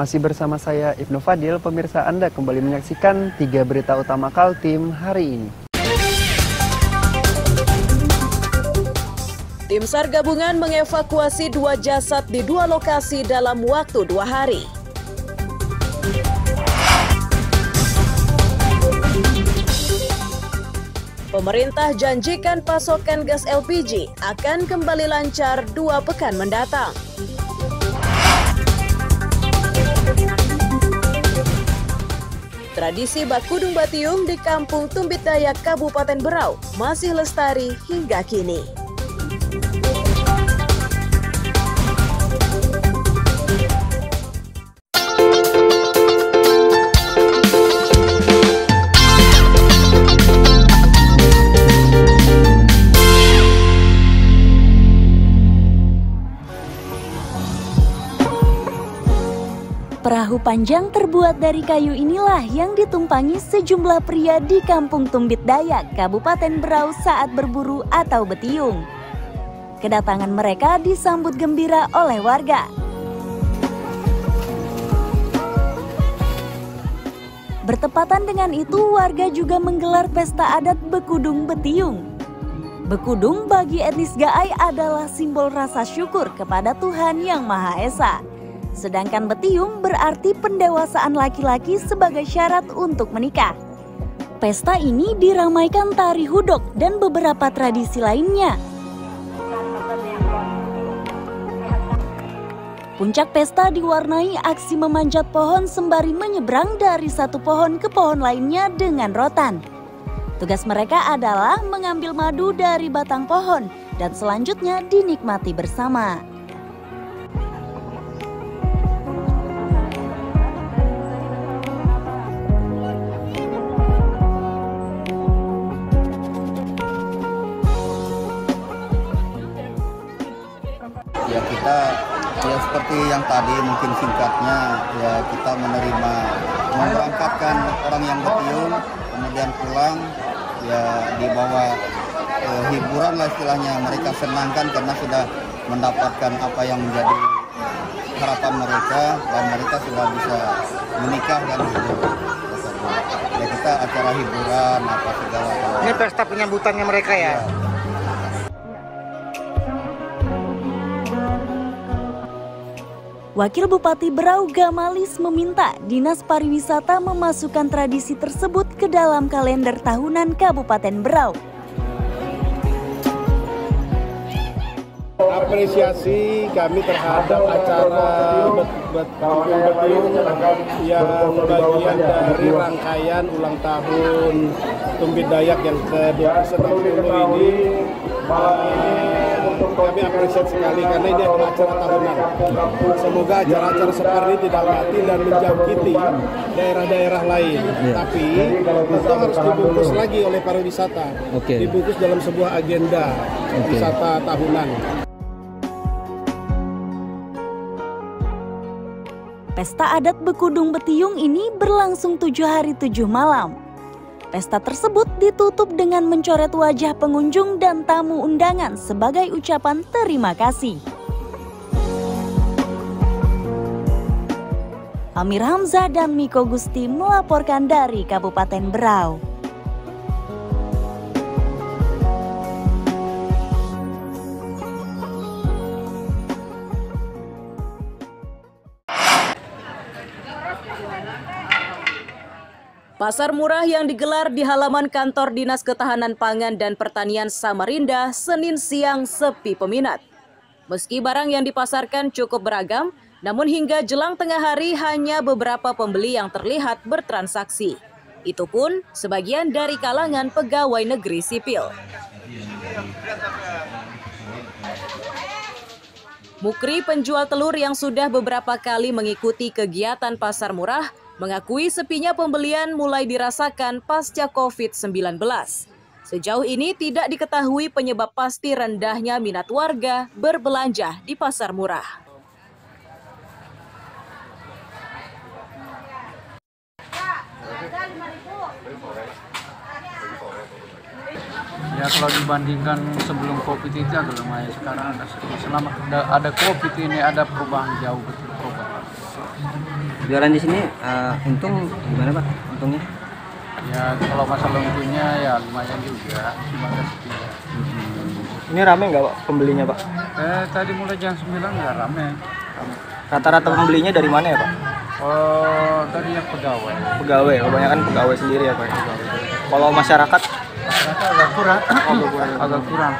Masih bersama saya Ibnu Fadil, pemirsa Anda kembali menyaksikan 3 berita utama Kaltim hari ini. Tim SAR gabungan mengevakuasi 2 jasad di 2 lokasi dalam waktu 2 hari. Pemerintah janjikan pasokan gas LPG akan kembali lancar 2 pekan mendatang. Tradisi Bakudung Batiung di Kampung Tumbit Dayak, Kabupaten Berau masih lestari hingga kini. Perahu panjang terbuat dari kayu inilah yang ditumpangi sejumlah pria di Kampung Tumbit Dayak, Kabupaten Berau saat berburu atau betiung. Kedatangan mereka disambut gembira oleh warga. Bertepatan dengan itu, warga juga menggelar pesta adat Bekudung Betiung. Bekudung bagi etnis Gaai adalah simbol rasa syukur kepada Tuhan Yang Maha Esa. Sedangkan betiung berarti pendewasaan laki-laki sebagai syarat untuk menikah. Pesta ini diramaikan tari hudok dan beberapa tradisi lainnya. Puncak pesta diwarnai aksi memanjat pohon sembari menyeberang dari satu pohon ke pohon lainnya dengan rotan. Tugas mereka adalah mengambil madu dari batang pohon dan selanjutnya dinikmati bersama. Ya kita seperti yang tadi mungkin singkatnya ya kita memberangkatkan orang yang betiung kemudian pulang ya dibawa hiburan lah istilahnya, mereka senangkan karena sudah mendapatkan apa yang menjadi harapan mereka dan mereka sudah bisa menikah dan hidup. Ya kita acara hiburan apa segala. Ini pesta penyambutannya mereka ya. Wakil Bupati Berau Gamalis meminta Dinas Pariwisata memasukkan tradisi tersebut ke dalam kalender tahunan Kabupaten Berau. Apresiasi kami terhadap acara betiung yang bagian dari rangkaian ulang tahun Tumbit Dayak yang ke-60 ini. Kami apresiasi sekali karena ini adalah acara tahunan. Semoga acara-acara seperti ini tidak mati dan menjangkiti daerah-daerah lain. Tapi tentu harus dibungkus lagi oleh pariwisata. Dibungkus dalam sebuah agenda wisata tahunan. Pesta adat Bekudung Betiung ini berlangsung 7 hari 7 malam. Pesta tersebut ditutup dengan mencoret wajah pengunjung dan tamu undangan sebagai ucapan terima kasih. Amir Hamzah dan Miko Gusti melaporkan dari Kabupaten Berau. Pasar murah yang digelar di halaman kantor Dinas Ketahanan Pangan dan Pertanian Samarinda Senin siang sepi peminat. Meski barang yang dipasarkan cukup beragam, namun hingga jelang tengah hari hanya beberapa pembeli yang terlihat bertransaksi. Itu pun sebagian dari kalangan pegawai negeri sipil. Mukri, penjual telur yang sudah beberapa kali mengikuti kegiatan pasar murah, mengakui sepinya pembelian mulai dirasakan pasca COVID-19. Sejauh ini tidak diketahui penyebab pasti rendahnya minat warga berbelanja di pasar murah. Ya kalau dibandingkan sebelum COVID itu agak lumayan, sekarang ada selama ada COVID ini ada perubahan jauh betul perubahan. Jualan di sini untung gimana Pak? Untungnya? Ya kalau masalah untungnya ya lumayan juga, cuma sepi. Ini rame nggak Pak pembelinya Pak? Tadi mulai jam 9 ya rame. Rata-rata pembelinya dari mana ya Pak? Oh, dari yang pegawai. Pegawai, kebanyakan pegawai sendiri ya Pak? Kalau masyarakat? Masyarakat agak kurang. Agak kurang.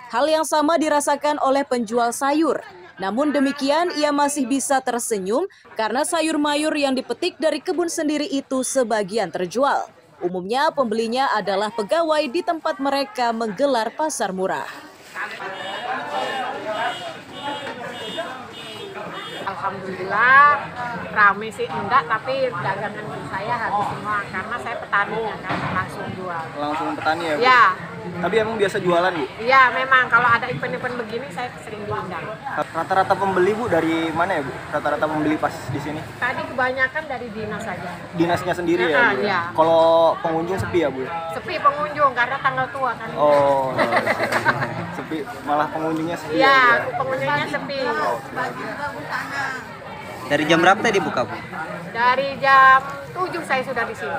Hal yang sama dirasakan oleh penjual sayur. Namun demikian, ia masih bisa tersenyum karena sayur mayur yang dipetik dari kebun sendiri itu sebagian terjual. Umumnya pembelinya adalah pegawai di tempat mereka menggelar pasar murah. Alhamdulillah rame sih enggak, tapi dagangan saya habis semua karena saya petaninya kan, langsung jual. Langsung petani ya Bu? Ya. Tapi emang biasa jualan Bu? Iya memang, kalau ada event-event begini saya sering diundang. Rata-rata pembeli Bu dari mana ya Bu? Rata-rata pembeli pas di sini? Tadi kebanyakan dari dinas saja. Dinasnya sendiri ya Bu? Iya. Kalau pengunjung sepi ya Bu? Sepi pengunjung karena tanggal tua kan. Oh, sepi, malah pengunjungnya sepi. Iya, pengunjungnya sepi. Dari jam berapa tadi buka Bu? Dari jam 7 saya sudah di sini.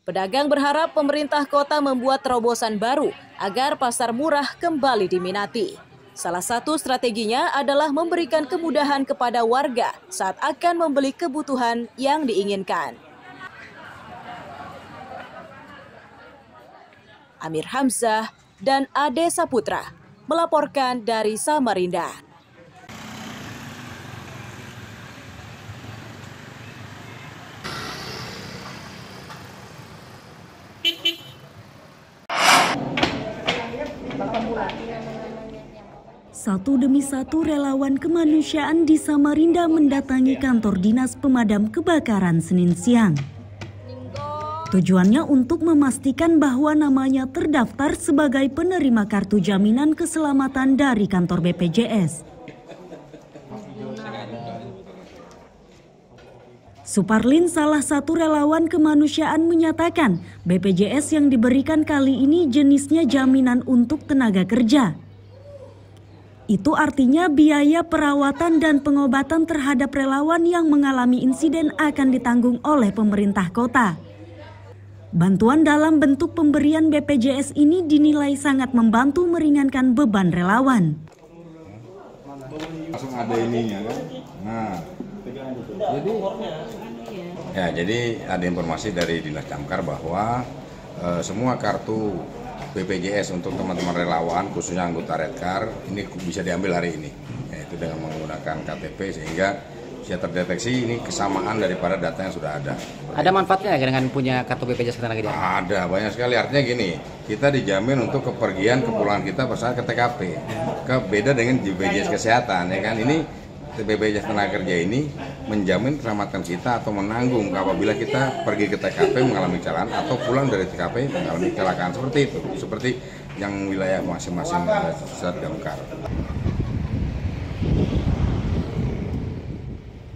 Pedagang berharap pemerintah kota membuat terobosan baru agar pasar murah kembali diminati. Salah satu strateginya adalah memberikan kemudahan kepada warga saat akan membeli kebutuhan yang diinginkan. Amir Hamzah dan Ade Saputra melaporkan dari Samarinda. Satu demi satu relawan kemanusiaan di Samarinda mendatangi kantor Dinas Pemadam Kebakaran Senin siang. Tujuannya untuk memastikan bahwa namanya terdaftar sebagai penerima kartu jaminan keselamatan dari kantor BPJS. Suparlin, salah satu relawan kemanusiaan, menyatakan BPJS yang diberikan kali ini jenisnya jaminan untuk tenaga kerja. Itu artinya biaya perawatan dan pengobatan terhadap relawan yang mengalami insiden akan ditanggung oleh pemerintah kota. Bantuan dalam bentuk pemberian BPJS ini dinilai sangat membantu meringankan beban relawan. Langsung ada ininya kan. Nah, jadi ada informasi dari Dinas Damkar bahwa semua kartu BPJS untuk teman-teman relawan, khususnya anggota Redcar, ini bisa diambil hari ini, yaitu dengan menggunakan KTP sehingga bisa terdeteksi ini kesamaan daripada data yang sudah ada. Ada manfaatnya dengan punya kartu BPJS Ketenagakerjaan? Ada, banyak sekali. Artinya gini, kita dijamin untuk kepergian kepulangan kita pada ke TKP. Beda dengan BPJS Kesehatan, ya kan? Ini BPJS Tenaga Kerja ini menjamin keselamatan kita atau menanggung apabila kita pergi ke TKP mengalami kecelakaan atau pulang dari TKP mengalami kecelakaan, seperti itu, seperti yang wilayah masing-masing Dinas Damkar.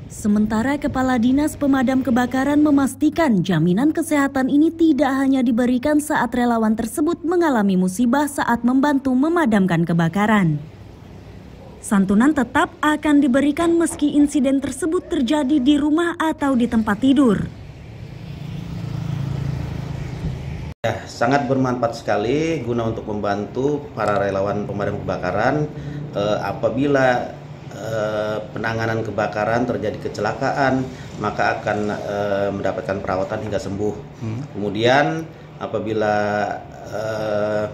Sementara Kepala Dinas Pemadam Kebakaran memastikan jaminan kesehatan ini tidak hanya diberikan saat relawan tersebut mengalami musibah saat membantu memadamkan kebakaran. Santunan tetap akan diberikan meski insiden tersebut terjadi di rumah atau di tempat tidur. Ya, sangat bermanfaat sekali guna untuk membantu para relawan pemadam kebakaran apabila penanganan kebakaran terjadi kecelakaan, maka akan mendapatkan perawatan hingga sembuh. Kemudian apabila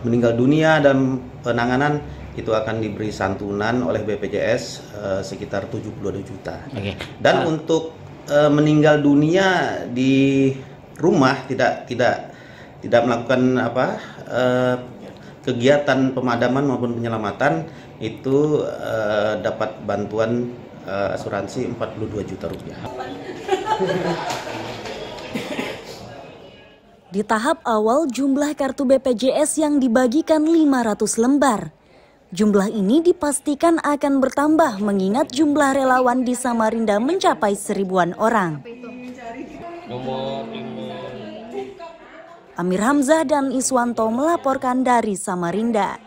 meninggal dunia dan penanganan, itu akan diberi santunan oleh BPJS sekitar 72 juta. Dan untuk meninggal dunia di rumah tidak melakukan kegiatan pemadaman maupun penyelamatan, itu dapat bantuan asuransi 42 juta rupiah. Di tahap awal jumlah kartu BPJS yang dibagikan 500 lembar. Jumlah ini dipastikan akan bertambah mengingat jumlah relawan di Samarinda mencapai 1000-an orang. Amir Hamzah dan Iswanto melaporkan dari Samarinda.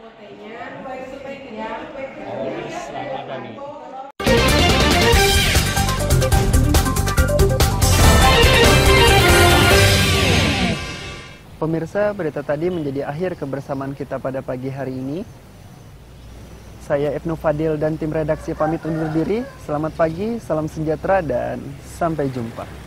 Pemirsa, berita tadi menjadi akhir kebersamaan kita pada pagi hari ini. Saya Ibnu Fadil dan tim redaksi pamit undur diri. Selamat pagi, salam sejahtera, dan sampai jumpa.